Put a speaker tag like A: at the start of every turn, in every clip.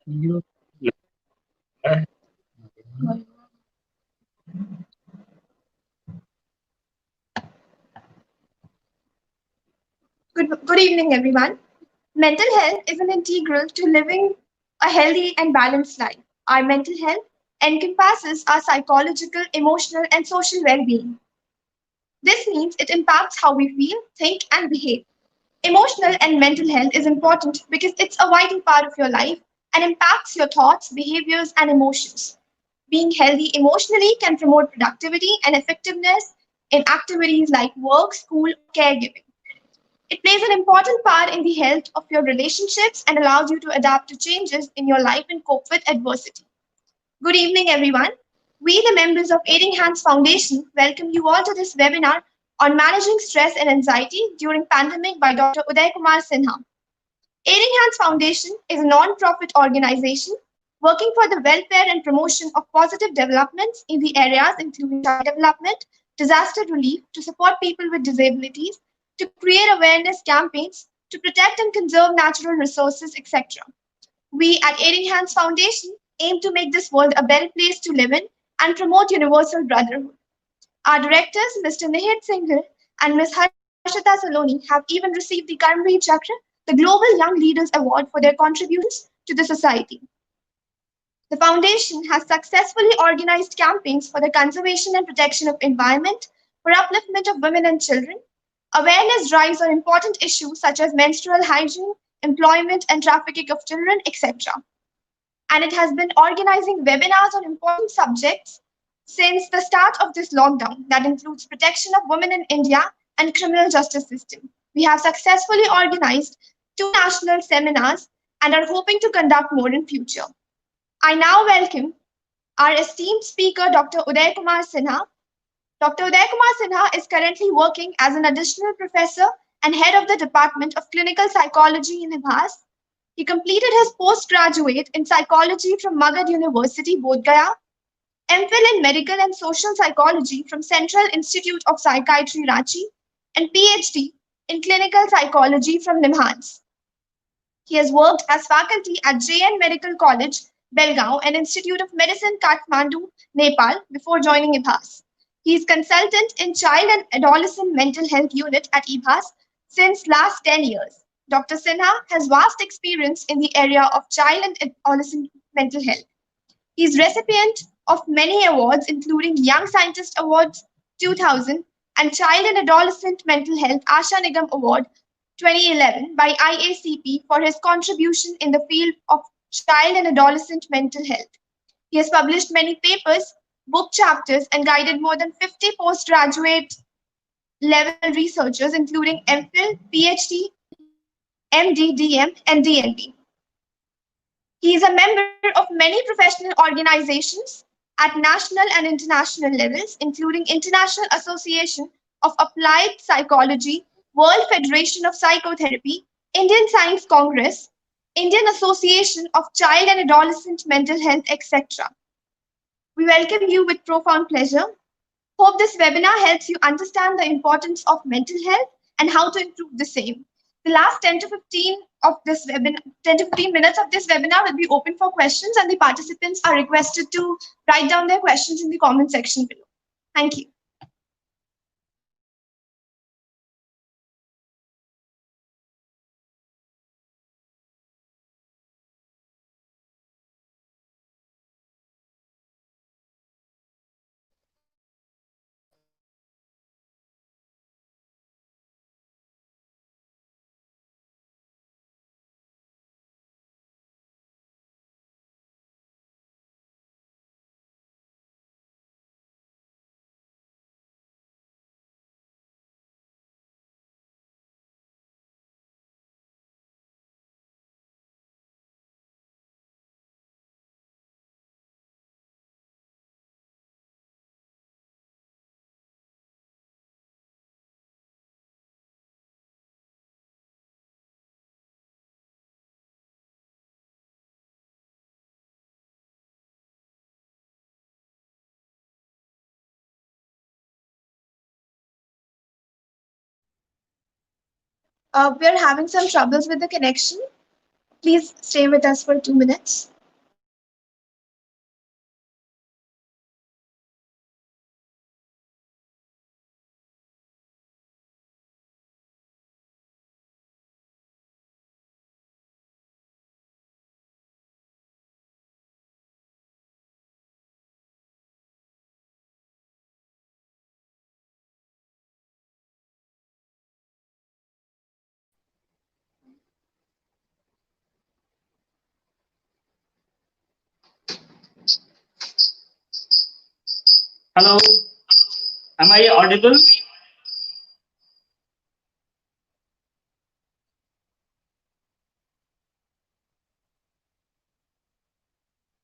A: You
B: Good evening, everyone. Mental health is an integral to living a healthy and balanced life. Our mental health encompasses our psychological, emotional, and social well being. This means it impacts how we feel, think, and behave. Emotional and mental health is important because it's a vital part of your life and impacts your thoughts, behaviors, and emotions. Being healthy emotionally can promote productivity and effectiveness in activities like work, school, or caregiving. It plays an important part in the health of your relationships and allows you to adapt to changes in your life and cope with adversity. Good evening, everyone. We, the members of Aiding Hands Foundation, welcome you all to this webinar on managing stress and anxiety during pandemic by Dr. Uday Kumar Sinha. Aiding Hands Foundation is a non-profit organization working for the welfare and promotion of positive developments in the areas including child development, disaster relief, to support people with disabilities, to create awareness campaigns, to protect and conserve natural resources, etc. We at Aiding Hands Foundation aim to make this world a better place to live in and promote universal brotherhood. Our directors, Mr. Nihit Singhal and Ms. Harshita Saloni, have even received the Karmveer Chakra, the Global Young Leaders Award, for their contributions to the society. The foundation has successfully organized campaigns for the conservation and protection of environment, for upliftment of women and children, awareness drives on important issues such as menstrual hygiene, employment and trafficking of children, etc. And it has been organizing webinars on important subjects since the start of this lockdown that includes protection of women in India and criminal justice system. We have successfully organized two national seminars and are hoping to conduct more in future. I now welcome our esteemed speaker, Dr. Uday Kumar Sinha. Dr. Uday Kumar Sinha is currently working as an additional professor and head of the Department of Clinical Psychology in IBHAS. He completed his postgraduate in psychology from Magad University, Bodh Gaya, MPhil in medical and social psychology from Central Institute of Psychiatry, Ranchi, and PhD in clinical psychology from NIMHANS. He has worked as faculty at JN Medical College, Belgaum, and Institute of Medicine, Kathmandu, Nepal, before joining IBHAS. He is consultant in Child and Adolescent Mental Health Unit at IBHAS since last 10 years. Dr. Sinha has vast experience in the area of child and adolescent mental health. He is recipient of many awards, including Young Scientist Awards 2000 and Child and Adolescent Mental Health Asha Nigam Award 2011 by IACP for his contribution in the field of child and adolescent mental health. He has published many papers, book chapters, and guided more than 50 postgraduate level researchers, including MPhil, PhD, MD, DM, and DNB. He is a member of many professional organizations at national and international levels, including International Association of Applied Psychology, World Federation of Psychotherapy, Indian Science Congress, Indian Association of Child and Adolescent Mental Health, etc. We welcome you with profound pleasure. Hope this webinar helps you understand the importance of mental health and how to improve the same. The last 10 to 15 of this webinar, 10 to 15 minutes of this webinar will be open for questions, and the participants are requested to write down their questions in the comment section below. Thank you. We're having some troubles with the connection. Please stay with us for 2 minutes.
A: Hello, am I audible?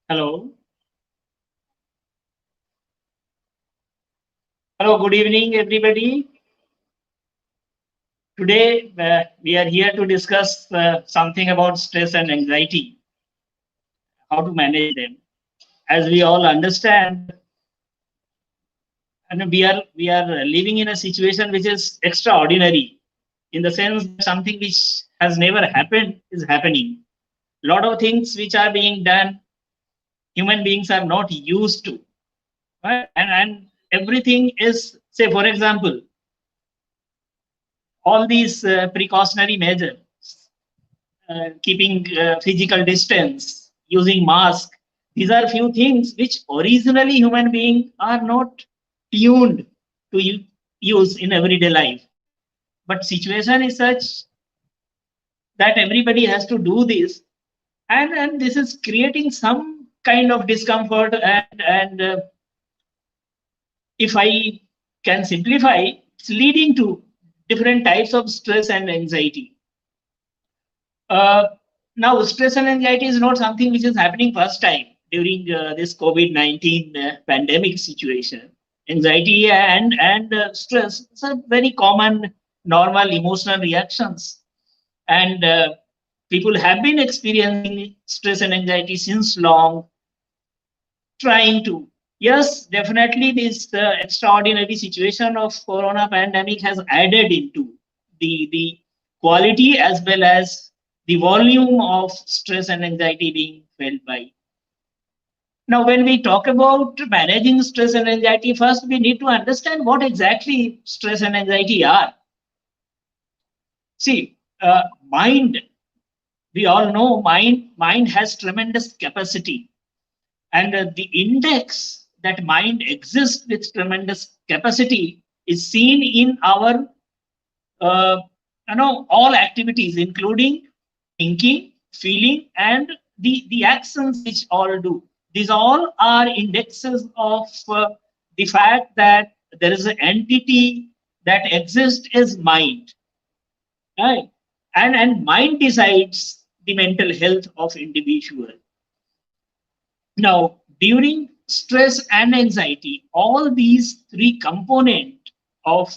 A: Hello. Hello, good evening, everybody. Today, we are here to discuss something about stress and anxiety, how to manage them. As we all understand, and we are living in a situation which is extraordinary, in the sense that something which has never happened is happening. A lot of things which are being done, human beings are not used to, right? And everything is, say, for example, all these precautionary measures, keeping physical distance, using mask. These are few things which originally human beings are not tuned to use in everyday life. But situation is such that everybody has to do this, and this is creating some kind of discomfort. And if I can simplify, it's leading to different types of stress and anxiety. Uh, Now, stress and anxiety is not something which is happening first time during this COVID-19 pandemic situation. Anxiety and stress is a very common, normal emotional reactions, and people have been experiencing stress and anxiety since long, trying to. Yes, definitely, this extraordinary situation of corona pandemic has added into the quality as well as the volume of stress and anxiety being felt by. Now, when we talk about managing stress and anxiety, first we need to understand what exactly stress and anxiety are. See, mind. We all know mind has tremendous capacity, and the index that mind exists with tremendous capacity is seen in our uh, all activities, including thinking, feeling, and the actions which all do. These all are indexes of the fact that there is an entity that exists as mind, right? And mind decides the mental health of individual. Now, during stress and anxiety, all these three components of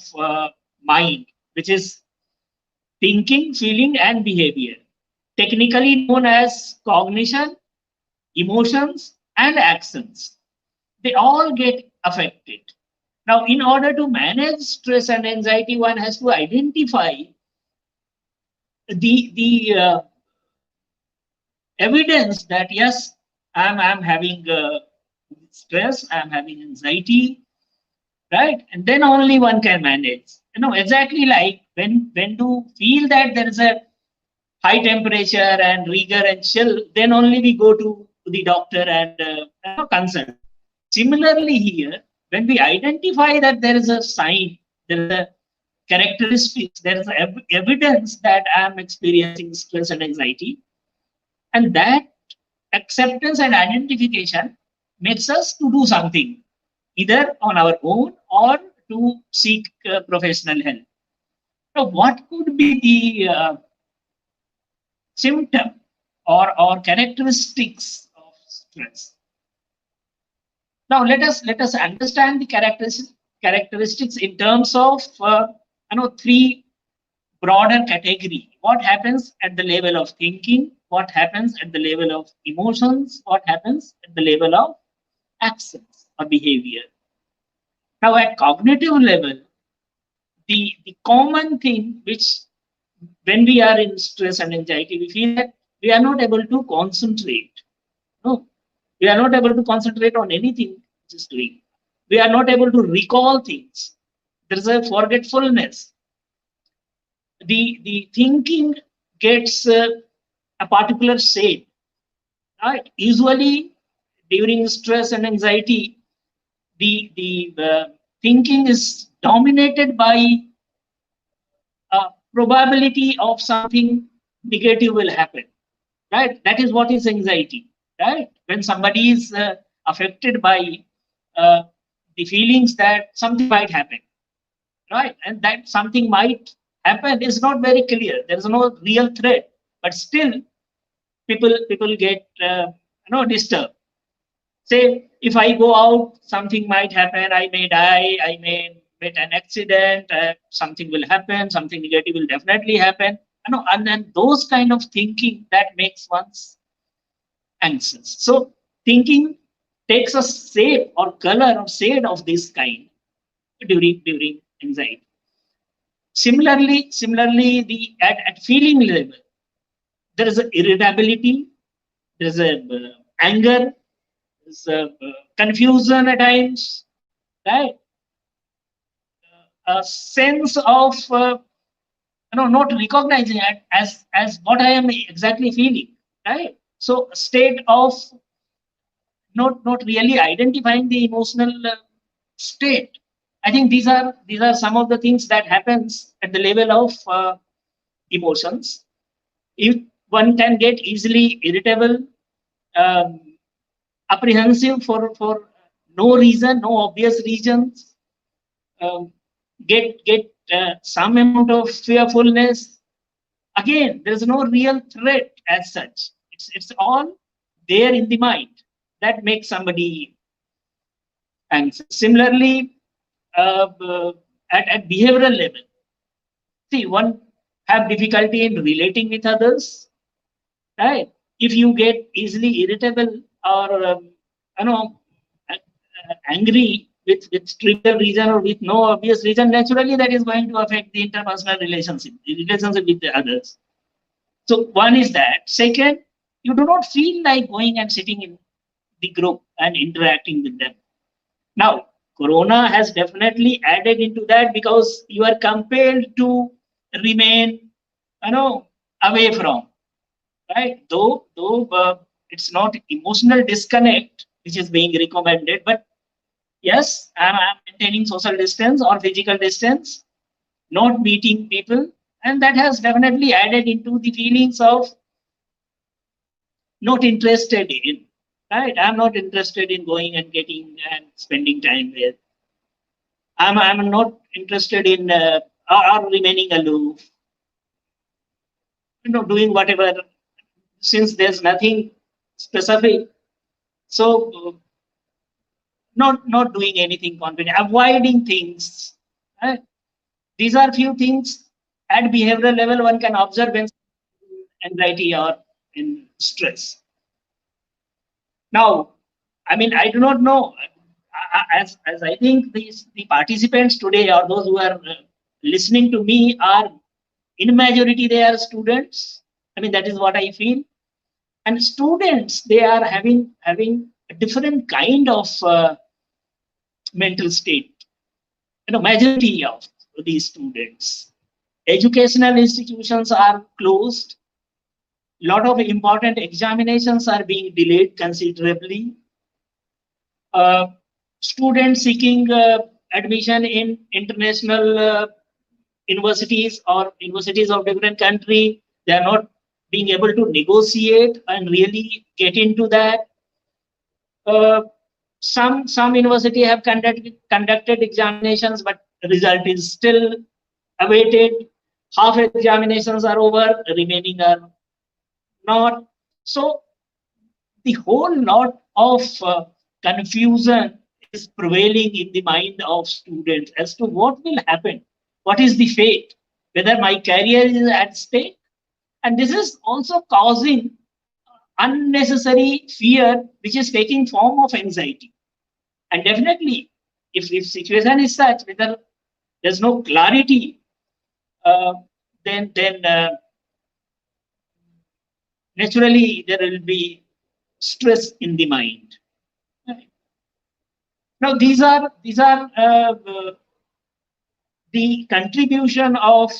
A: mind, which is thinking, feeling, and behavior, technically known as cognition, emotions, and actions, they all get affected. Now, in order to manage stress and anxiety, one has to identify the evidence that yes, I'm having stress, I'm having anxiety, right? And then only one can manage. Exactly like when you feel that there is a high temperature and rigor and chill, then only we go to the doctor and consult. Similarly, here, when we identify that there is a sign, there is a characteristics, there is evidence that I am experiencing stress and anxiety, and that acceptance and identification makes us to do something, either on our own or to seek professional help. So, what could be the symptom or characteristics of stress? Now, let us understand the characteristics in terms of three broader category. What happens at the level of thinking? What happens at the level of emotions? What happens at the level of actions or behavior? Now, at cognitive level, the common thing which when we are in stress and anxiety, we feel that we are not able to concentrate. No, we are not able to concentrate on anything just doing. We are not able to recall things. There is a forgetfulness. The thinking gets a particular shape. Right? Usually, during stress and anxiety, the thinking is dominated by probability of something negative will happen, right? That is what is anxiety, right? When somebody is affected by uh, the feelings that something might happen, right? And that something might happen is not very clear. There is no real threat, but still people get disturbed. Say if I go out, something might happen. I may die. I may get an accident. Something will happen. Something negative will definitely happen. And then those kind of thinking that makes one's anxious. So thinking takes a shape or color or shade of this kind during anxiety. Similarly, the at feeling level, there is a irritability, there is a anger, there's a confusion at times, right? A sense of not recognizing it as what I am exactly feeling, right? So a state of not really identifying the emotional state. I think these are some of the things that happens at the level of emotions. If one can get easily irritable, um, apprehensive for no reason, no obvious reasons, um, get some amount of fearfulness. Again, there is no real threat as such. It's all there in the mind that makes somebody anxious. Similarly, at behavioral level, see one have difficulty in relating with others, right? If you get easily irritable or angry with trivial reason or with no obvious reason, naturally that is going to affect the interpersonal relationship, the relationship with the others. So one is that. Second, you do not feel like going and sitting in the group and interacting with them. Now, Corona has definitely added into that because you are compelled to remain, away from, right? Though it's not emotional disconnect which is being recommended, but yes, I'm maintaining social distance or physical distance, not meeting people, and that has definitely added into the feelings of not interested in. Right, I'm not interested in going and getting and spending time with. I'm not interested in or remaining aloof, doing whatever since there's nothing specific. So not doing anything confident, avoiding things. Right? These are few things at behavioral level one can observe when anxiety or in stress. Now, I mean, I do not know. As I think the participants today or those who are listening to me are in majority they are students. I mean, that is what I feel. And students, they are having a different kind of mental state. Majority of these students. Educational institutions are closed. Lot of important examinations are being delayed considerably. Uh, Students seeking admission in international universities or universities of different country, they are not being able to negotiate and really get into that. Uh, some university have conducted examinations, but the result is still awaited. Half examinations are over, remaining are not. So the whole lot of confusion is prevailing in the mind of students as to what will happen, what is the fate, whether my career is at stake. And this is also causing unnecessary fear, which is taking form of anxiety. And definitely, if situation is such, whether there's no clarity, uh, then naturally there will be stress in the mind. Right. Now these are the contribution of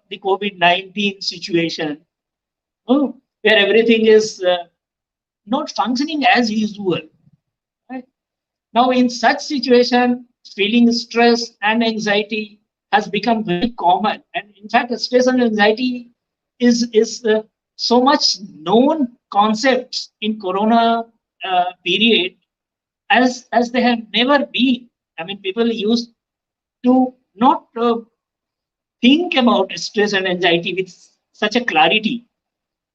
A: the COVID-19 situation, where everything is not functioning as usual. Right? Now, in such situation, feeling stress and anxiety has become very common, and in fact, stress and anxiety is so much known concepts in Corona period as they have never been. I mean, people used to not think about stress and anxiety with such a clarity,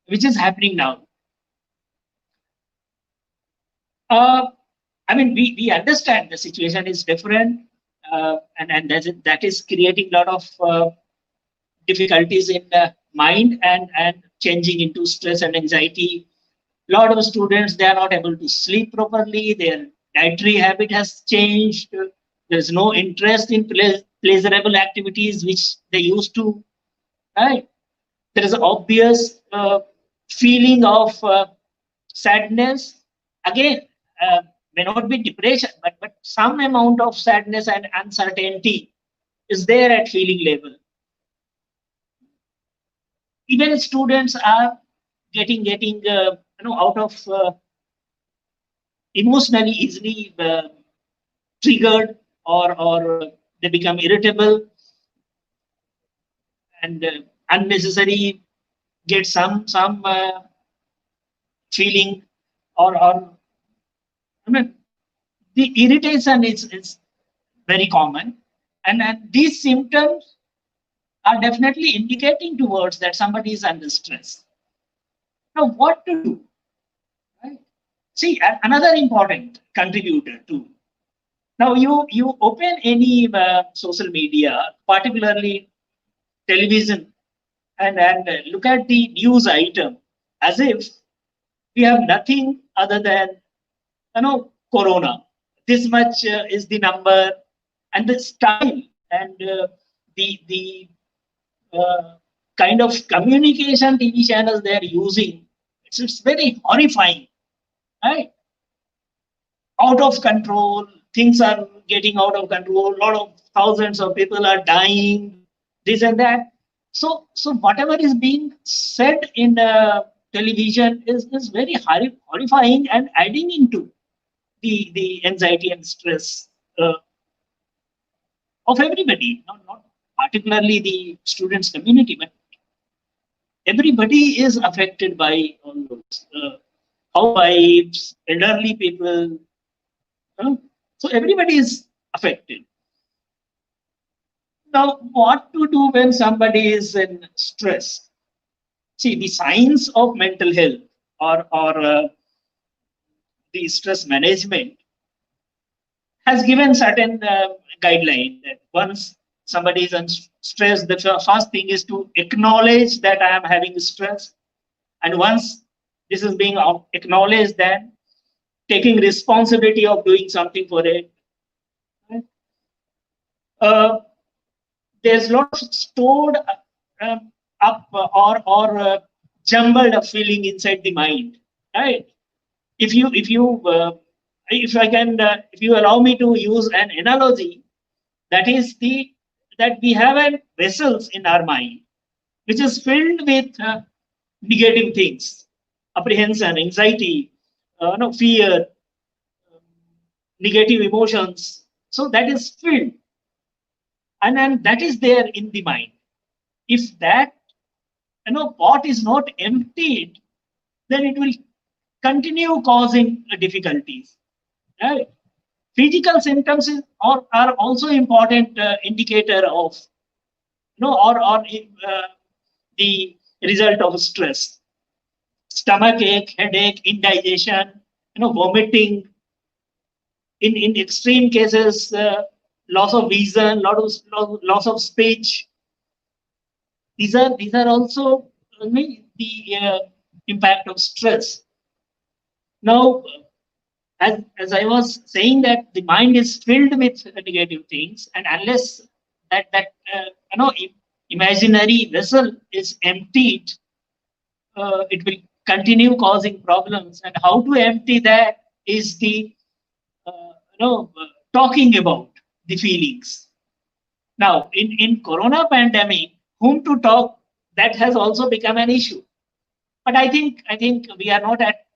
A: which is happening now. Uh, I mean, we understand the situation is different, and that is creating a lot of difficulties in the mind and changing into stress and anxiety. A lot of students, they are not able to sleep properly. Their dietary habit has changed. There's no interest in pleasurable activities which they used to. Right? There is an obvious feeling of sadness. Again, uh, may not be depression, but some amount of sadness and uncertainty is there at feeling level. Even students are getting out of emotionally easily triggered, or they become irritable and unnecessary get some feeling, or I mean, the irritation is very common, and these symptoms are definitely indicating towards that somebody is under stress. Now, what to do? Right? See, another important contributor too. Now, you open any social media, particularly television, and look at the news item as if we have nothing other than corona. This much is the number, and the style, and the uh, kind of communication TV channels they are using. It's very horrifying, right? Out of control. Things are getting out of control. A lot of thousands of people are dying. This and that. So whatever is being said in television is very horrifying and adding into the anxiety and stress of everybody, not particularly the students community, but everybody is affected by all those housewives, elderly people. uh, so everybody is affected. Now, what to do when somebody is in stress? See, the science of mental health, or the stress management, has given certain guideline that once somebody is stressed, the first thing is to acknowledge that I am having stress, and once this is being acknowledged, then taking responsibility of doing something for it. Uh, there's a lot of stored up or jumbled up feeling inside the mind, right? If I can if you allow me to use an analogy, that is that we have a vessels in our mind which is filled with negative things, apprehension, anxiety, no, fear, negative emotions. So that is filled, and that is there in the mind. If that pot is not emptied, then it will continue causing difficulties. Right? Physical symptoms are also important indicator of or the result of stress. Stomach ache, headache, indigestion, vomiting. In extreme cases, loss of vision, loss of speech. These are also the impact of stress. Now, as I was saying, that the mind is filled with negative things, and unless that imaginary vessel is emptied, it will continue causing problems. And how to empty that is the talking about the feelings. Now, in Corona pandemic, whom to talk, that has also become an issue. But I think we are not at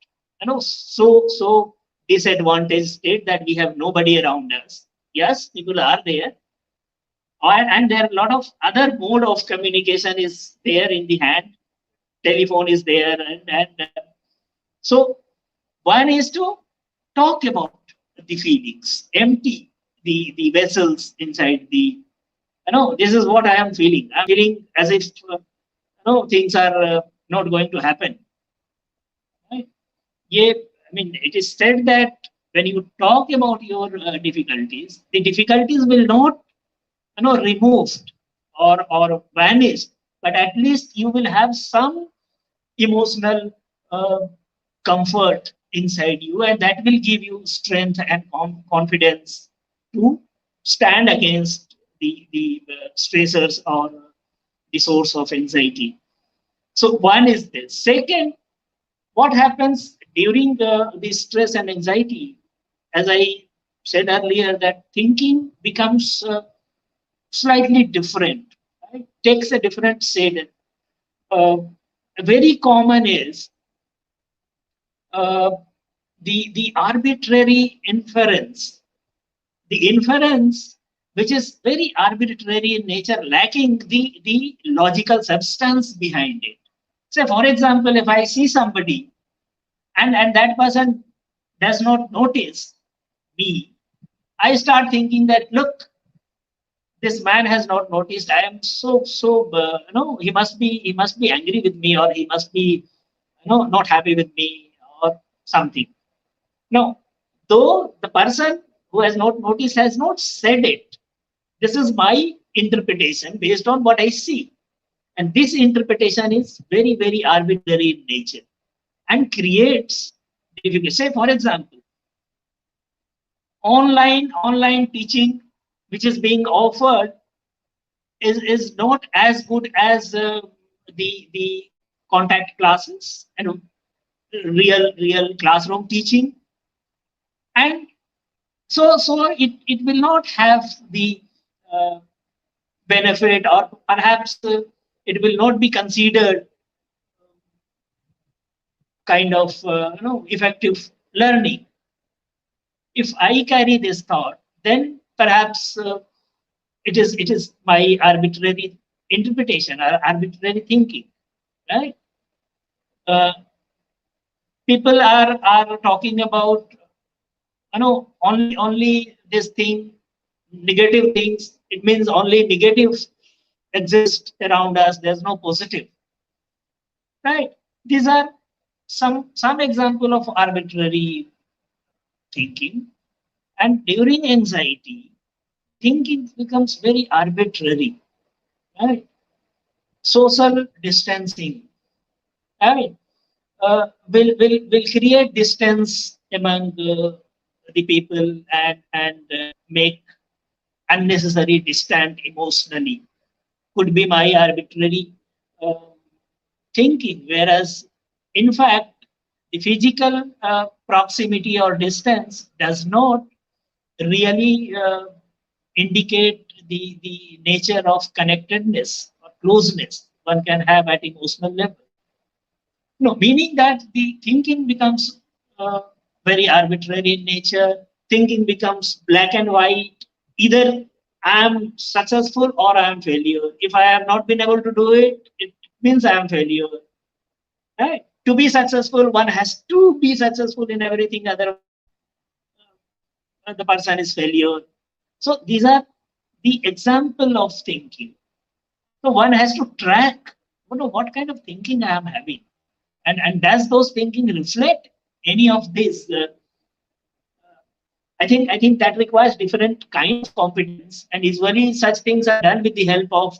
A: so disadvantaged state that we have nobody around us. Yes, people are there, and there are a lot of other mode of communication is there in the hand. Telephone is there, and so one is to talk about the feelings, empty the vessels inside the, this is what I am feeling. I'm feeling as if things are not going to happen. Right? Yeah, I mean, it is said that when you talk about your difficulties, the difficulties will not, removed or vanished, but at least you will have some emotional uh, comfort inside you, and that will give you strength and confidence to stand against the stressors or the source of anxiety. So one is this. Second, what happens during the stress and anxiety? As I said earlier, that thinking becomes slightly different, right? Takes a different shade. Uh, Very common is uh, the arbitrary inference, the inference which is very arbitrary in nature, lacking the logical substance behind it. Say, for example, if I see somebody and that person does not notice me, I start thinking that, look, this man has not noticed. I am so he must be angry with me, or he must be not happy with me, or something. No, though the person who has not noticed has not said it. This is my interpretation based on what I see. And this interpretation is very, very arbitrary in nature and creates difficulty. Say, for example, online teaching which is being offered is not as good as the contact classes and real classroom teaching, and so it will not have the uh, benefit, or perhaps it will not be considered kind of effective learning. If I carry this thought, then perhaps it is my arbitrary interpretation or arbitrary thinking, right? uh, People are talking about, only this thing, negative things. It means only negative exist around us, there's no positive, right? These are some example of arbitrary thinking. And during anxiety, thinking becomes very arbitrary, right? Social distancing, right? Will create distance among the people, and make unnecessary distant emotionally. Could be my arbitrary uh, thinking, whereas in fact the physical proximity or distance does not really indicate the nature of connectedness or closeness one can have at emotional level. No, meaning that the thinking becomes very arbitrary in nature. Thinking becomes black and white. Either I am successful or I am failure. If I have not been able to do it, it means I am failure. Right? To be successful, one has to be successful in everything. Otherwise, the person is failure. So these are the example of thinking. So one has to track, what kind of thinking I am having, and does those thinking reflect any of this? I think that requires different kind of competence, and usually such things are done with the help of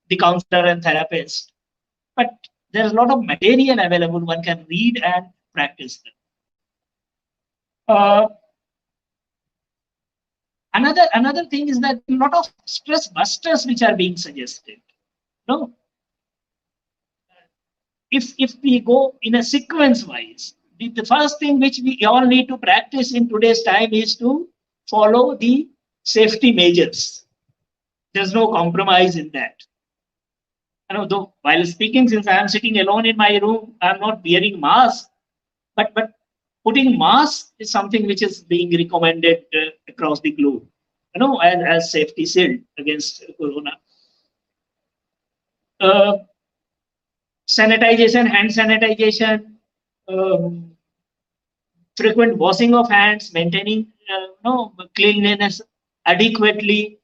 A: the counselor and therapist. But there's a lot of material available. One can read and practice them. Uh, another thing is that a lot of stress busters which are being suggested. No, if we go in a sequence wise, the first thing which we all need to practice in today's time is to follow the safety measures. There's no compromise in that. Though while speaking, since I am sitting alone in my room, I'm not wearing mask, but putting mask is something which is being recommended across the globe. As safety shield against corona. Uh, Sanitization, hand sanitization, um, frequent washing of hands, maintaining cleanliness adequately,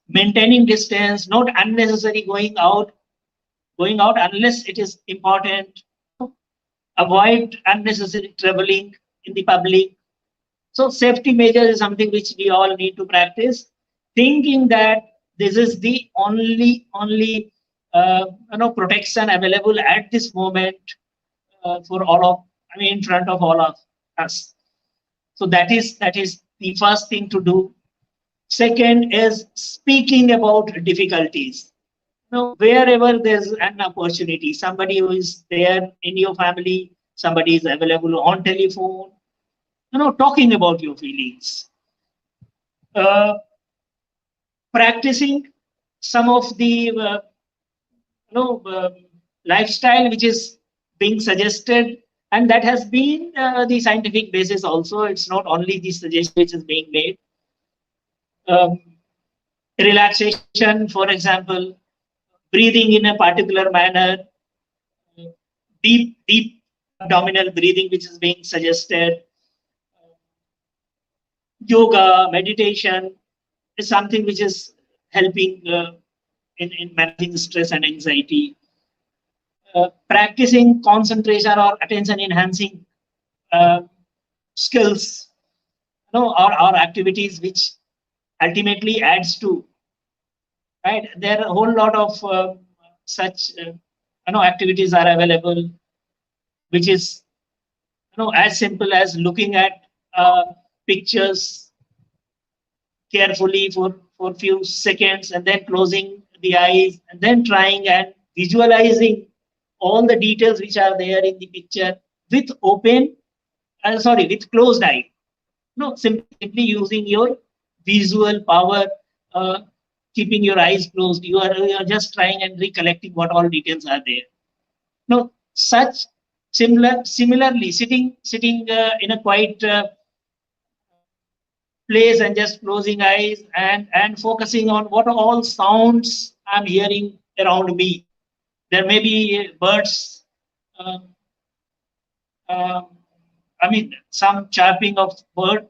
A: maintaining distance, not unnecessary going out unless it is important, avoid unnecessary traveling in the public. So safety measures is something which we all need to practice, thinking that this is the only protection available at this moment for all of, I mean, in front of all of us. So that is the first thing to do. Second is speaking about difficulties. Wherever there's an opportunity, somebody who is there in your family, somebody is available on telephone, talking about your feelings, uh, practicing some of the you know lifestyle which is being suggested, and that has been the scientific basis also. It's not only the suggestion which is being made. um, Relaxation, for example, breathing in a particular manner, deep abdominal breathing which is being suggested, yoga, meditation is something which is helping in managing stress and anxiety. Practicing concentration or attention enhancing uh, skills, or activities which ultimately adds to, right? There are a whole lot of such activities are available, which is as simple as looking at pictures carefully for few seconds and then closing the eyes and then trying and visualizing all the details which are there in the picture with with closed eye. No, simply using your visual power, uh, keeping your eyes closed. You are just trying and recollecting what all details are there. No, such similarly sitting in a quiet place and just closing eyes and focusing on what all sounds I'm hearing around me. There may be birds, uh, uh, I mean, some chirping of bird,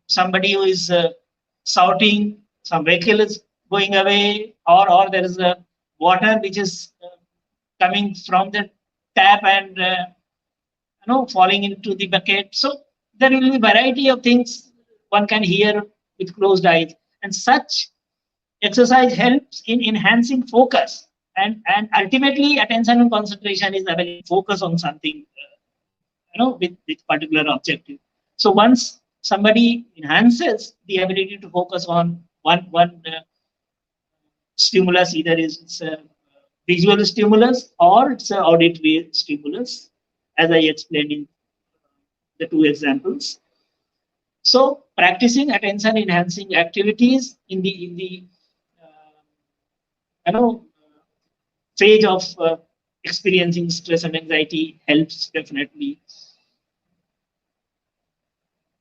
A: somebody who is shouting, some vehicle is going away, or there is a water which is coming from the tap and falling into the bucket. So there will be variety of things one can hear with closed eyes, and such exercise helps in enhancing focus, and ultimately attention and concentration is ability to focus on something with particular objective. So once somebody enhances the ability to focus on one stimulus, either it's a visual stimulus or it's an auditory stimulus, as I explained in the two examples. So practicing attention enhancing activities in the uh, phase of experiencing stress and anxiety helps definitely.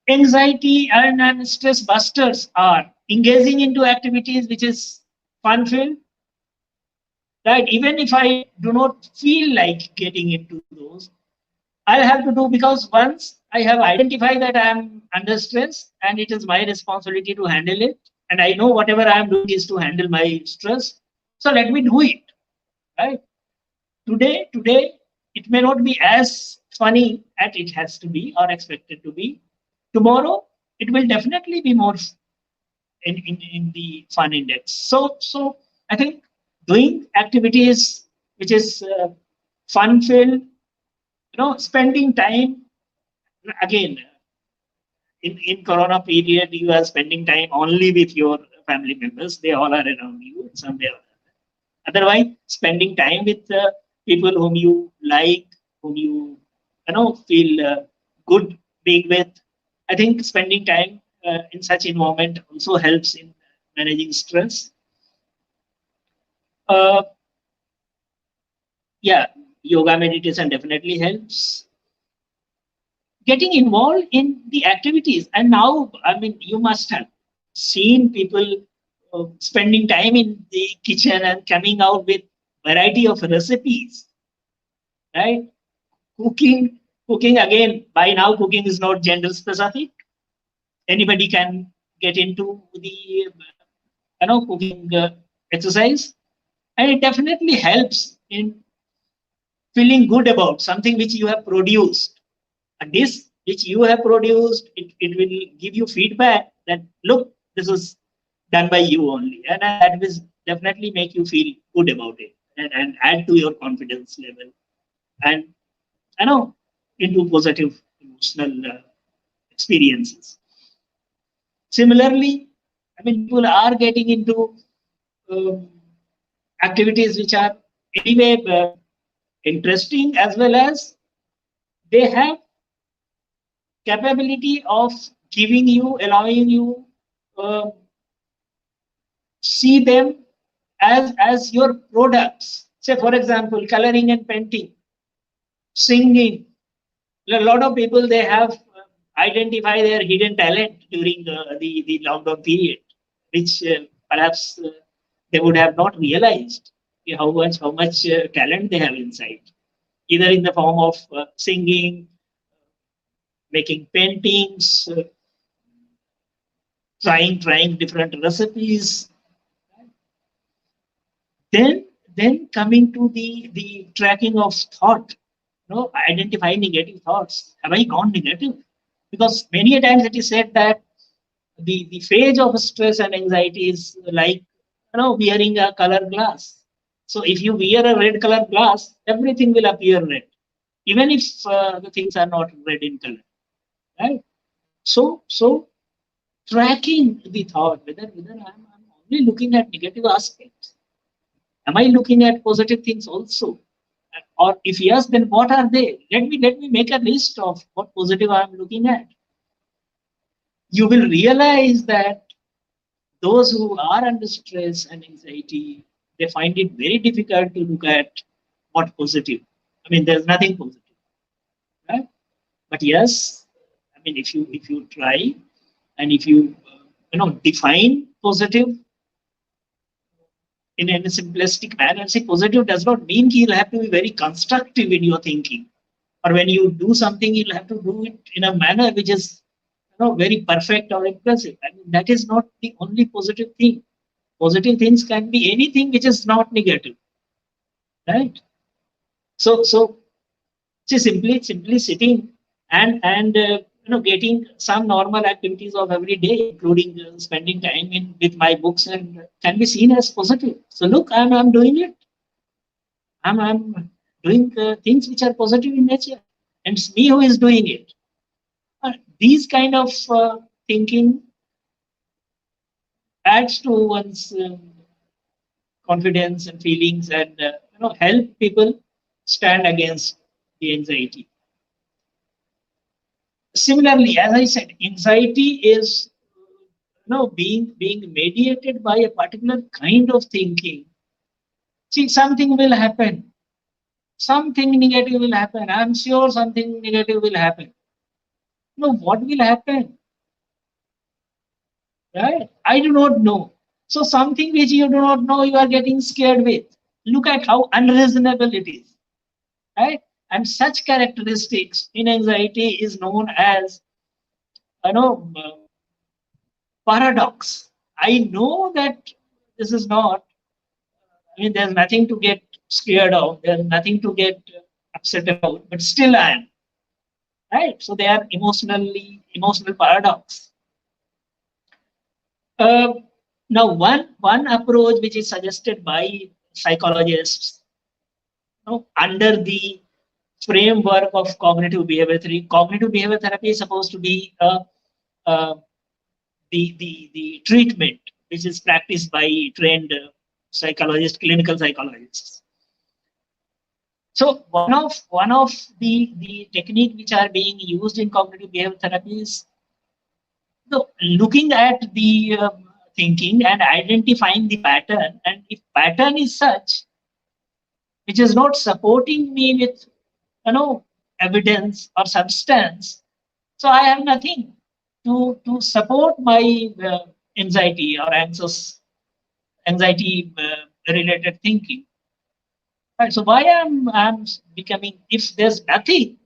A: Anxiety and stress busters are engaging into activities which is fun filled, right? Even if I do not feel like getting into those, I'll have to do, because once I have identified that I'm under stress and it is my responsibility to handle it, and I know whatever I'm doing is to handle my stress, so let me do it, right? Today, it may not be as funny as it has to be or expected to be. Tomorrow, it will definitely be more in the fun index. So I think doing activities which is fun filled, spending time again in Corona period, you are spending time only with your family members. They all are around you in some way or other. Otherwise, spending time with people whom you like, whom you feel good being with. I think spending time in such environment also helps in managing stress. Uh, yeah, yoga meditation definitely helps. Getting involved in the activities, and now, I mean, you must have seen people spending time in the kitchen and coming out with variety of recipes, right? Cooking, cooking again. By now, cooking is not gender specific. Anybody can get into the cooking exercise, and it definitely helps in feeling good about something which you have produced. A dish which you have produced, it will give you feedback that look, this is done by you only, and that will definitely make you feel good about it, and add to your confidence level, and into positive emotional experiences. Similarly, I mean, people are getting into um, activities which are anyway interesting, as well as they have capability of giving you, allowing you uh, see them as your products. Say, for example, coloring and painting, singing. A lot of people, they have identify their hidden talent during the lockdown period, which perhaps they would have not realized how much talent they have inside, either in the form of singing, making paintings, trying different recipes. Then coming to the tracking of thought, identify negative thoughts. Have I gone negative? Because many a times it is said that the phase of stress and anxiety is like wearing a color glass. So if you wear a red color glass, everything will appear red, even if the things are not red in color, right? So tracking the thought, whether I'm only looking at negative aspects, am I looking at positive things also? Or if yes, then what are they? Let me make a list of what positive I'm looking at. You will realize that those who are under stress and anxiety, they find it very difficult to look at what positive. I mean, there's nothing positive, right? But yes, I mean, if you try, and if you define positive in a simplistic manner. See, positive does not mean you'll have to be very constructive in your thinking, or when you do something, you'll have to do it in a manner which is very perfect or impressive. I mean, that is not the only positive thing. Positive things can be anything which is not negative, right? So see, simply sitting and getting some normal activities of every day, including spending time in with my books, and can be seen as positive. So look, I'm doing it. I'm doing things which are positive in nature, and it's me who is doing it. These kind of thinking adds to one's confidence and feelings, and help people stand against the anxiety. Similarly, as I said, anxiety is being mediated by a particular kind of thinking. See, something will happen, something negative will happen. I'm sure something negative will happen. What will happen, right? I do not know. So something which you do not know, you are getting scared with. Look at how unreasonable it is, right? And such characteristics in anxiety is known as paradox. I know that this is not, I mean, there's nothing to get scared of, there's nothing to get upset about, but still I am, right? So they are emotional paradox. Uh, Now, one approach which is suggested by psychologists, under the framework of cognitive behavior therapy. Cognitive behavior therapy is supposed to be uh, the treatment which is practiced by trained psychologists, clinical psychologists. So one of the technique which are being used in cognitive behavior therapy is looking at the thinking and identifying the pattern. And if pattern is such which is not supporting me with evidence or substance, so I have nothing to support my anxiety or anxiety related thinking. Right? So why I'm becoming, if there's nothing,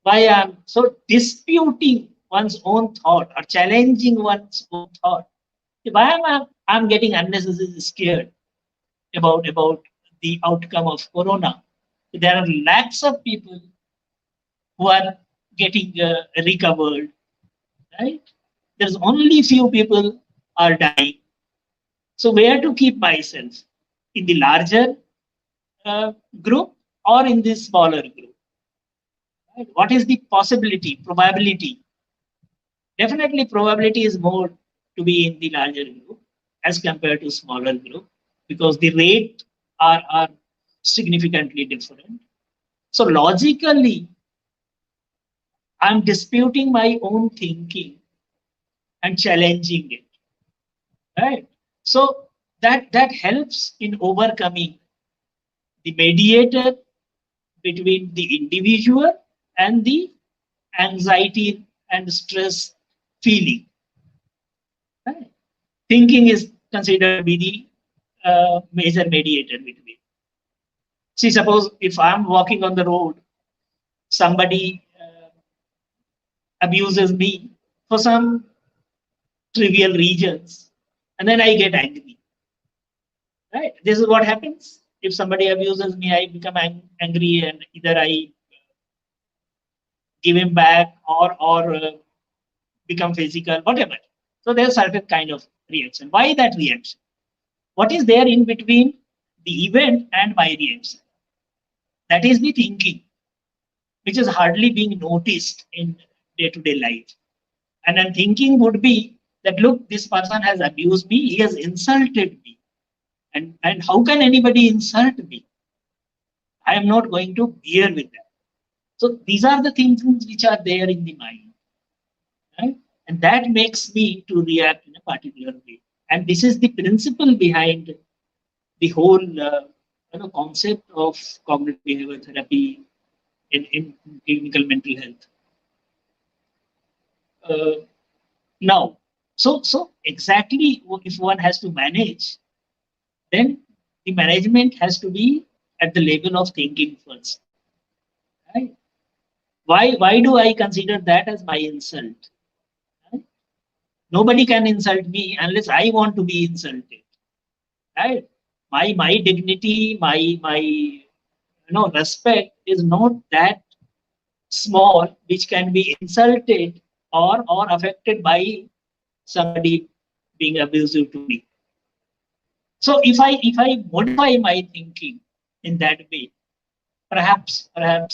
A: why I'm so disputing? one's own thought or challenging one's own thought. Why am I'm getting unnecessarily scared about the outcome of corona? There are lakhs of people who are getting recovered, right? There's only few people are dying. So where to keep myself? In the larger group or in the smaller group? Right? What is the possibility, probability? Definitely, probability is more to be in the larger group as compared to smaller group because the rate are significantly different. So logically, I'm disputing my own thinking and challenging it, right? So that helps in overcoming the mediator between the individual and the anxiety and stress feeling. Right? Thinking is considered to be the major mediator between. See, suppose if I'm walking on the road, somebody abuses me for some trivial reasons, and then I get angry. Right? This is what happens. If somebody abuses me, I become angry, and either I give him back or become physical, whatever. So there's certain kind of reaction. Why that reaction? What is there in between the event and my reaction? That is the thinking, which is hardly being noticed in day-to-day life. And then thinking would be that look, this person has abused me, he has insulted me. And how can anybody insult me? I am not going to bear with that. So these are the things which are there in the mind. Right? And that makes me to react in a particular way. And this is the principle behind the whole concept of cognitive behavioral therapy in clinical mental health. Uh, now, so exactly if one has to manage, then the management has to be at the level of thinking first. Right? Why do I consider that as my insult? Right? Nobody can insult me unless I want to be insulted. Right? My dignity, my respect is not that small which can be insulted or affected by somebody being abusive to me. So if I modify my thinking in that way, perhaps I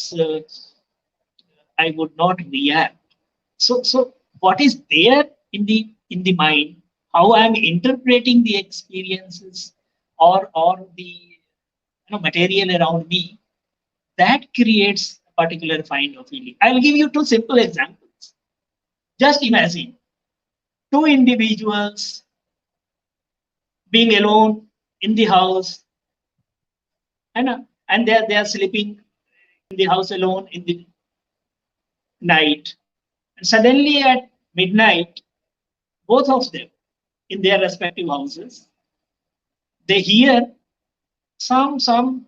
A: would not react. So what is there in the mind, how I'm interpreting the experiences or the material around me, that creates a particular kind of feeling. I'll give you two simple examples. Just imagine two individuals being alone in the house, and they are sleeping in the house alone in the night. And suddenly at midnight, both of them in their respective houses, they hear something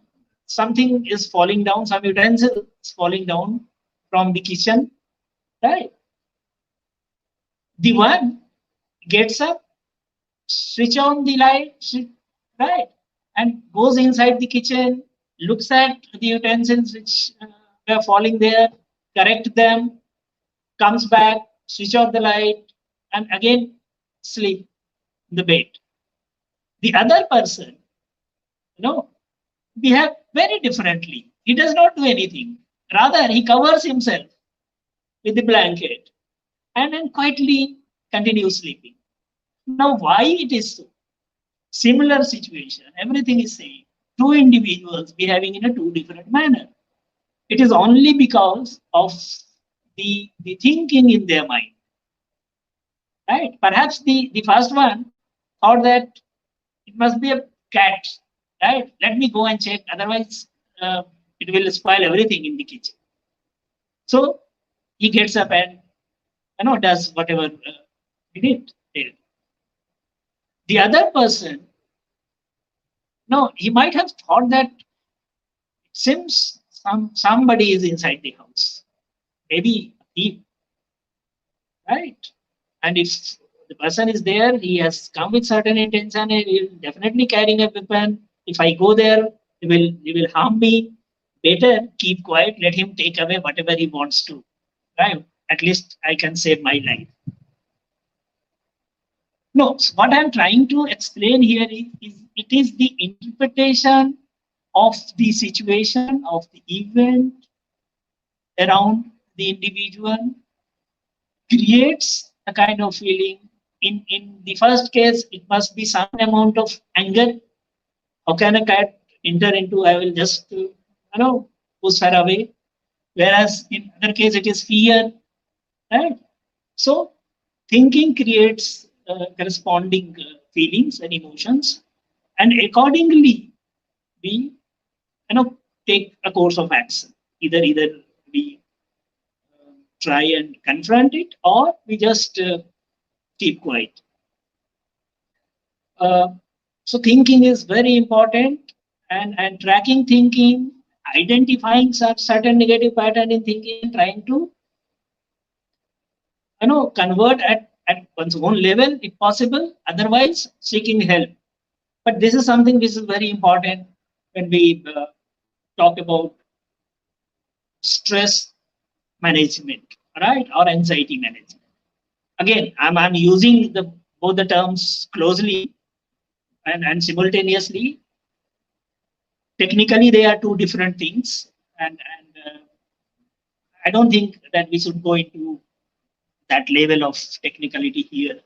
A: is falling down, some utensil is falling down from the kitchen, right? The one gets up, switch on the light, right, and goes inside the kitchen, looks at the utensils which were falling there, correct them, comes back, switch off the light, and again sleep in the bed. The other person, behave very differently. He does not do anything. Rather, he covers himself with the blanket and then quietly continues sleeping. Now, why it is so? Similar situation, everything is same. Two individuals behaving in a two different manner. It is only because of the thinking in their mind. Right? Perhaps the first one thought that it must be a cat. Right? Let me go and check. Otherwise, it will spoil everything in the kitchen. So he gets up and does whatever he did. The other person, no, he might have thought that since somebody is inside the house, maybe he, right? And if the person is there, he has come with certain intention, and he will definitely carrying a weapon. If I go there, he will harm me. Better keep quiet, let him take away whatever he wants to, right? At least I can save my life. No, so what I'm trying to explain here is it is the interpretation of the situation, of the event around the individual creates a kind of feeling. In the first case, it must be some amount of anger. How can a cat enter into, I will just, push her away? Whereas in other case, it is fear, right? So thinking creates corresponding feelings and emotions, and accordingly, we take a course of action. Either we try and confront it, or we just keep quiet. Uh, so thinking is very important, and tracking thinking, identifying such certain negative pattern in thinking, and trying to convert at one's own level if possible. Otherwise, seeking help. But this is something which is very important when we talk about stress management, right, or anxiety management. Again, I'm using the both the terms closely and simultaneously. Technically, they are two different things, and I don't think that we should go into that level of technicality here.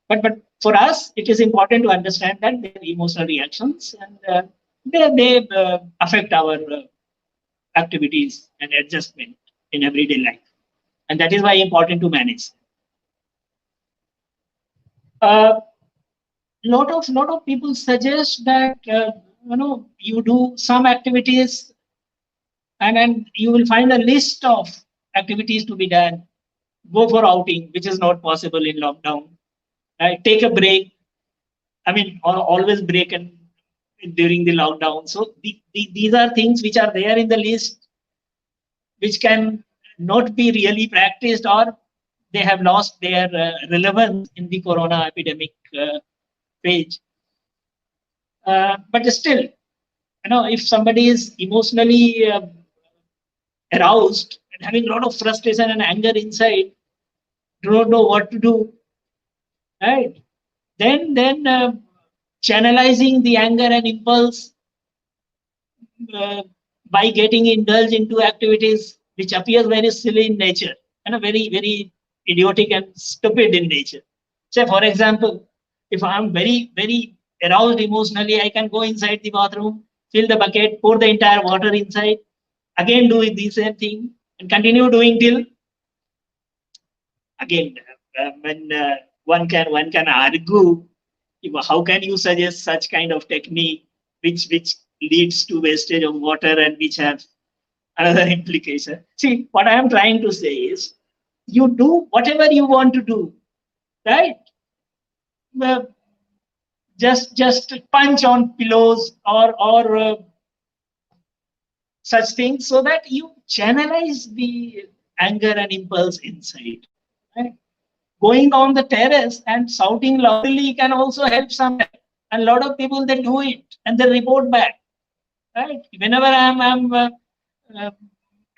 A: But for us, it is important to understand that they are emotional reactions, and they affect our activities and adjustment in everyday life, and that is why important to manage. Uh, lot of people suggest that you do some activities, and you will find a list of activities to be done. Go for outing, which is not possible in lockdown. Right? Take a break. I mean, always break and during the lockdown. So these are things which are there in the list, which can not be really practiced, or they have lost their relevance in the corona epidemic phase. But still, if somebody is emotionally aroused and having a lot of frustration and anger inside, do not know what to do, right? Then channelizing the anger and impulse uh, by getting indulged into activities which appears very silly in nature and a very idiotic and stupid in nature. Say, for example, if I'm very aroused emotionally, I can go inside the bathroom, fill the bucket, pour the entire water inside, again do the same thing, and continue doing till again. When one can argue, how can you suggest such kind of technique which leads to wastage of water and which have another implication. See, what I am trying to say is, you do whatever you want to do, right? Uh, just punch on pillows or such things, so that you channelize the anger and impulse inside. Right? Going on the terrace and shouting loudly can also help sometimes. And a lot of people, they do it and they report back. Right? Whenever I'm uh,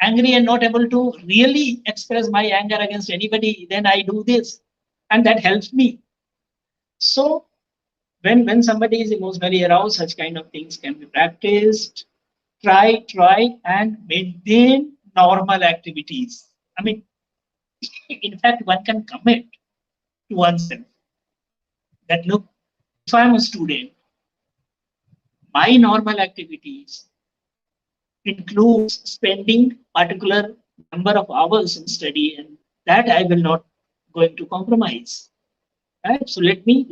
A: angry and not able to really express my anger against anybody, then I do this, and that helps me. So when somebody is emotionally aroused, such kind of things can be practiced. Try and maintain normal activities. I mean, in fact, one can commit to oneself that, look, if I'm a student, my normal activities includes spending particular number of hours in study, and that I will not going to compromise. Right? So let me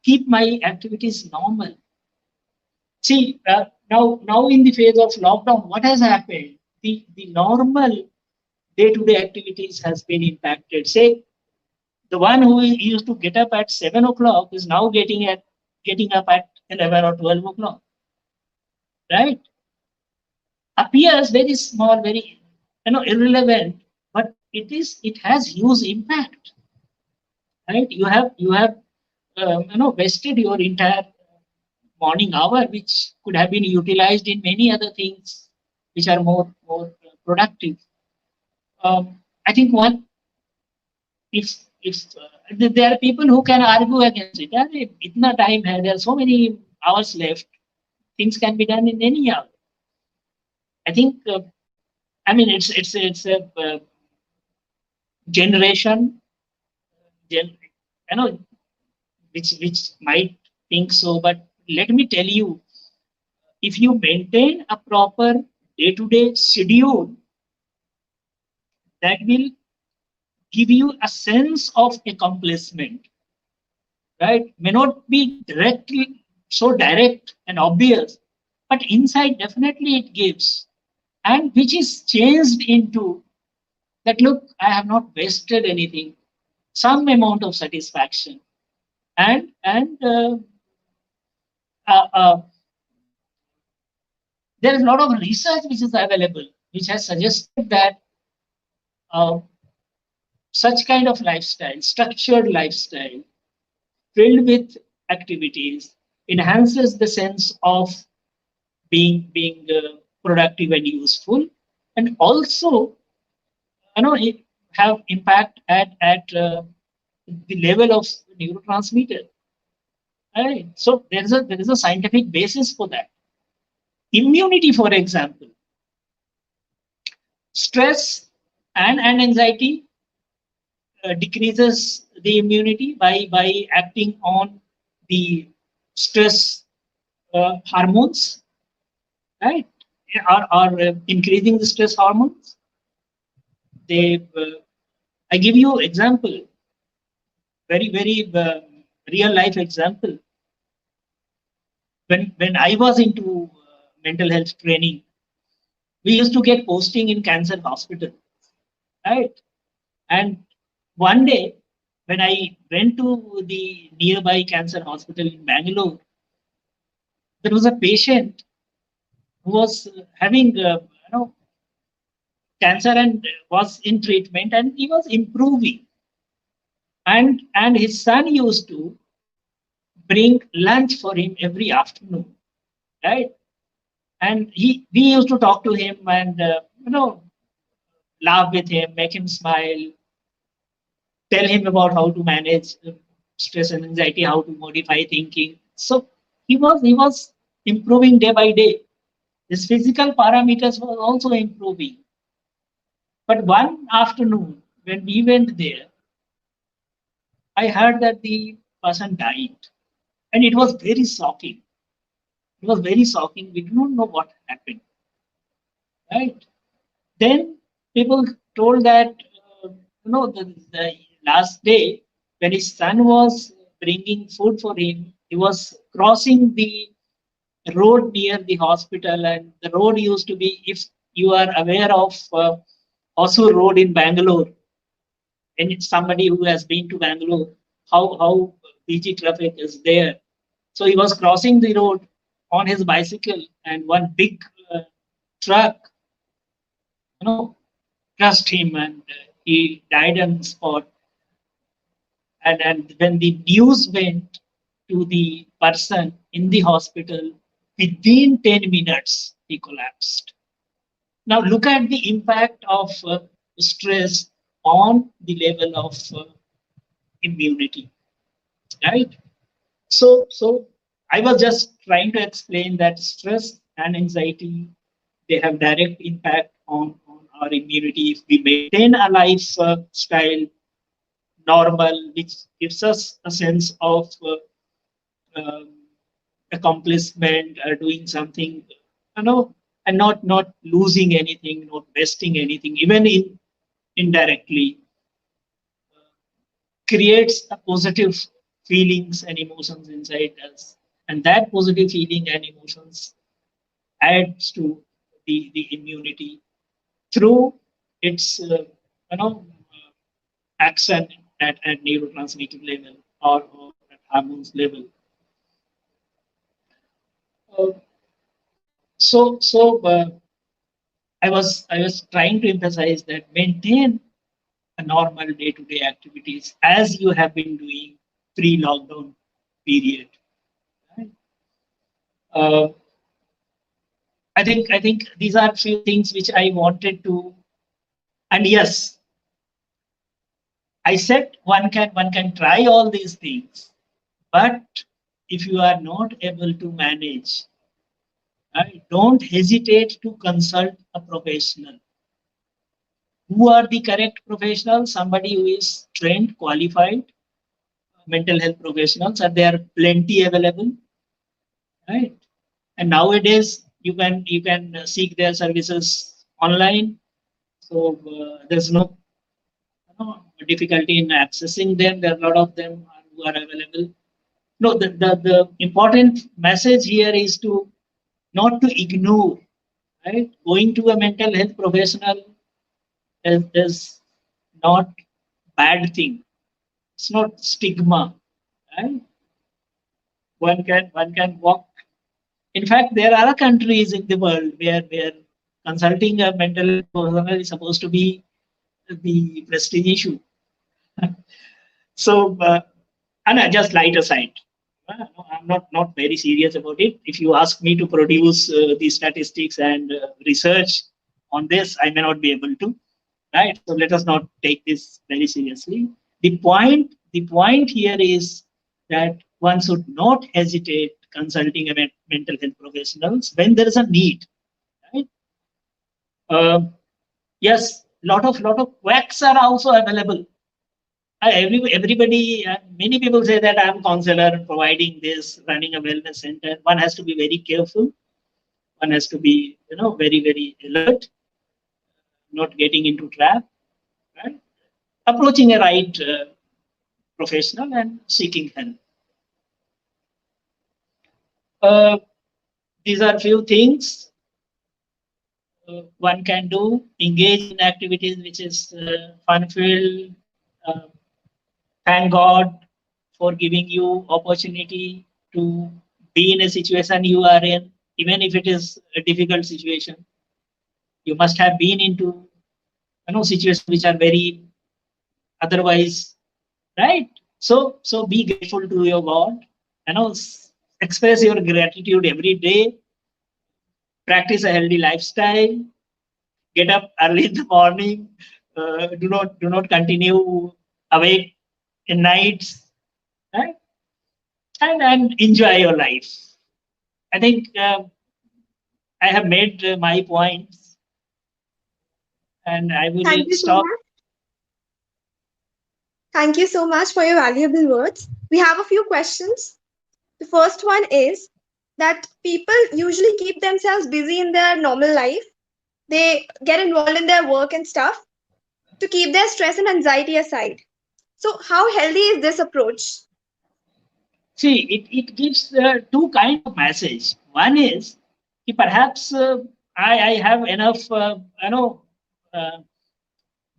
A: keep my activities normal. See, now in the phase of lockdown, what has happened? The normal day-to-day activities has been impacted. Say, the one who used to get up at 7 o'clock is now getting up at 11 or 12 o'clock. Right? Appears very small, very irrelevant, but it has huge impact, right? You have wasted your entire morning hour, which could have been utilized in many other things which are more productive. I think one if there are people who can argue against it. अरे, इतना time है, there are so many hours left. Things can be done in any hour. I think. I mean, it's a generation, gen, you know, which might think so, but let me tell you, if you maintain a proper day-to-day schedule, that will give you a sense of accomplishment, right? May not be directly so direct and obvious, but inside definitely it gives, and which is changed into that. Look, I have not wasted anything. Some amount of satisfaction, and uh, uh, there is a lot of research which is available, which has suggested that uh, such kind of lifestyle, structured lifestyle, filled with activities, enhances the sense of being productive and useful, and also it have impact at the level of neurotransmitter. Right? So there is a scientific basis for that. Immunity, for example, stress and anxiety decreases the immunity by acting on the stress hormones, right? Are increasing the stress hormones. They, I give you example, very real life example. When I was into mental health training, we used to get posting in cancer hospital, right? And one day, when I went to the nearby cancer hospital in Bangalore, there was a patient who was having cancer and was in treatment, and he was improving. And his son used to bring lunch for him every afternoon, right? And we used to talk to him and laugh with him, make him smile, tell him about how to manage stress and anxiety, how to modify thinking. So he was improving day by day. His physical parameters were also improving. But one afternoon when we went there, I heard that the person died, and it was very shocking. It was very shocking. We do not know what happened, right? Then people told that the last day when his son was bringing food for him, he was crossing the road near the hospital, and the road used to be, if you are aware of Hosur Road in Bangalore, and it's somebody who has been to Bangalore, how busy traffic is there. So he was crossing the road on his bicycle, and one big truck, you know, crushed him, and he died on the spot. And when the news went to the person in the hospital, within 10 minutes, he collapsed. Now, look at the impact of stress on the level of immunity, right? So I was just trying to explain that stress and anxiety, they have direct impact on our immunity. If we maintain a lifestyle normal, which gives us a sense of um, accomplishment, doing something, and not losing anything, not wasting anything, even in indirectly, creates a positive feelings and emotions inside us, and that positive feeling and emotions adds to the immunity through its action at neurotransmitter level, or at hormones level. Uh, so I was trying to emphasize that maintain a normal day-to-day activities as you have been doing pre-lockdown period. Right? Uh, I think these are few things which I wanted to. And yes, I said one can try all these things, but if you are not able to manage, right, don't hesitate to consult a professional. Who are the correct professionals? Somebody who is trained, qualified, mental health professionals, and there are plenty available, right? And nowadays you can seek their services online, so there's no difficulty in accessing them. There are a lot of them who are available. No, the important message here is to not to ignore, right? Going to a mental health professional is not bad thing. It's not stigma, right? One can walk. In fact, there are countries in the world where consulting a mental health professional is supposed to be the prestige issue. So, and just light aside, no, I'm not very serious about it. If you ask me to produce the statistics and research on this, I may not be able to. Right. So let us not take this very seriously. The point here is that one should not hesitate consulting a mental health professionals when there is a need. Right. Uh, yes, lot of quacks are also available. Everybody, many people say that I'm a counselor providing this, running a wellness center. One has to be very careful. One has to be, very alert, not getting into trap, right? Approaching a right professional and seeking help. Uh, these are few things one can do. Engage in activities which is fun-filled. Uh, Thank God for giving you opportunity to be in a situation you are in, even if it is a difficult situation. You must have been into situations which are very otherwise, right? So be grateful to your God. Express your gratitude every day. Practice a healthy lifestyle. Get up early in the morning. Do not continue awake in nights, right? And enjoy your life. I think I have made my points, and I will
B: Thank you so
A: stop.
B: much. Thank you so much for your valuable words. We have a few questions. The first one is that people usually keep themselves busy in their normal life. They get involved in their work and stuff to keep their stress and anxiety aside. So, how healthy is this approach?
A: See, it gives two kind of message. One is perhaps I have enough uh,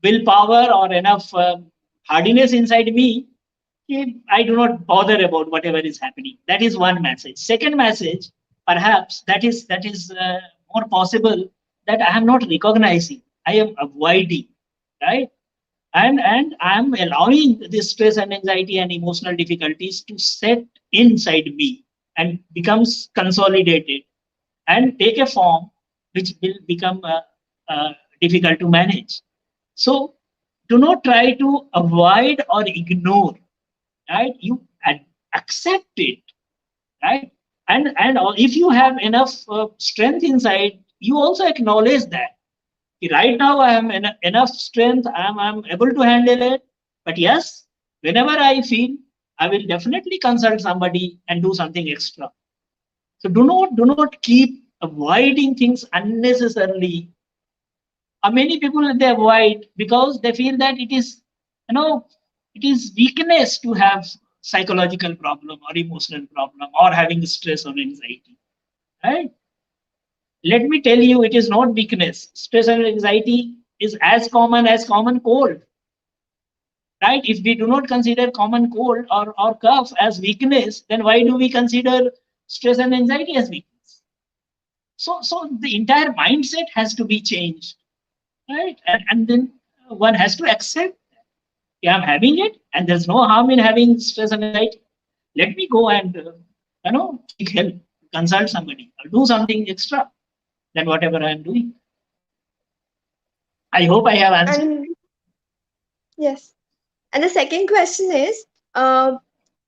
A: willpower or enough hardiness inside me. I do not bother about whatever is happening. That is one message. Second message, perhaps that is more possible, that I am not recognizing. I am avoiding, right? And I'm allowing this stress and anxiety and emotional difficulties to set inside me and becomes consolidated and take a form which will become difficult to manage. So do not try to avoid or ignore, right? You accept it, right? And if you have enough strength inside, you also acknowledge that right now I am enough strength, I'm able to handle it. But yes, whenever I feel, I will definitely consult somebody and do something extra. So do not keep avoiding things unnecessarily. Many people, they avoid because they feel that you know it is weakness to have psychological problem or emotional problem or having stress or anxiety, right? Let me tell you, it is not weakness. Stress and anxiety is as common cold, right? If we do not consider common cold or cough as weakness, then why do we consider stress and anxiety as weakness? So the entire mindset has to be changed, right? And then one has to accept that. Yeah, I'm having it, and there's no harm in having stress and anxiety. Let me go and seek help, consult somebody, or do something extra than whatever I'm doing. I hope I have answered.
B: And yes. And the second question is, uh,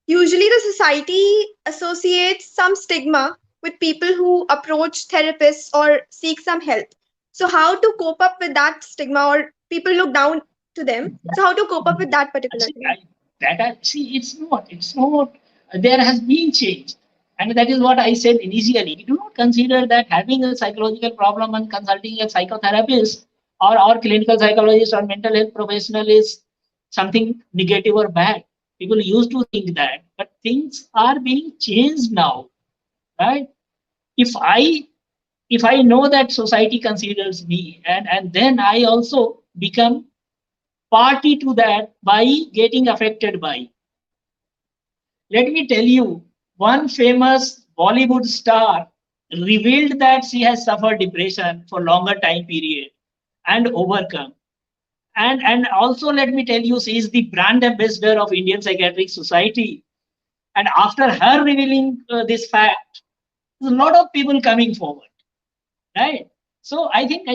B: usually the society associates some stigma with people who approach therapists or seek some help. So how to cope up with that stigma, or people look down to them? So how to cope up with that particular
A: See,
B: thing?
A: see, it's not. There has been change, and that is what I said initially. We do not consider that having a psychological problem and consulting a psychotherapist or clinical psychologist or mental health professional is something negative or bad. People used to think that, but things are being changed now, right? If I know that society considers me, and then I also become party to that by getting affected by. Let me tell you, one famous Bollywood star revealed that she has suffered depression for longer time period and overcome. And also let me tell you, she is the brand ambassador of Indian Psychiatric Society. And after her revealing this fact, there's a lot of people coming forward, right? So I think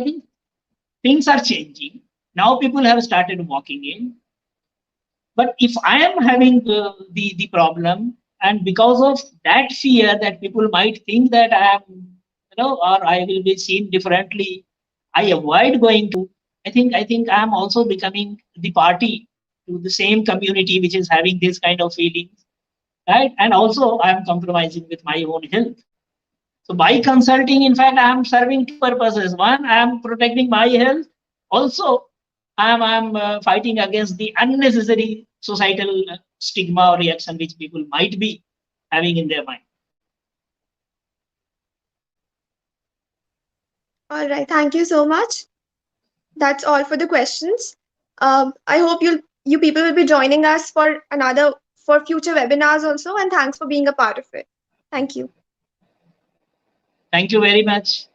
A: things are changing. Now people have started walking in. But if I am having the problem, and because of that fear that people might think that I am, or I will be seen differently, I avoid going to. I think I am also becoming the party to the same community which is having this kind of feelings, right? And also I am compromising with my own health. So by consulting, in fact, I am serving two purposes. One, I am protecting my health. Also, I am fighting against the unnecessary societal stigma or reaction which people might be having in their mind.
B: All right, thank you so much. That's all for the questions. I hope you people will be joining us for future webinars also, and thanks for being a part of it. Thank you.
A: Thank you very much.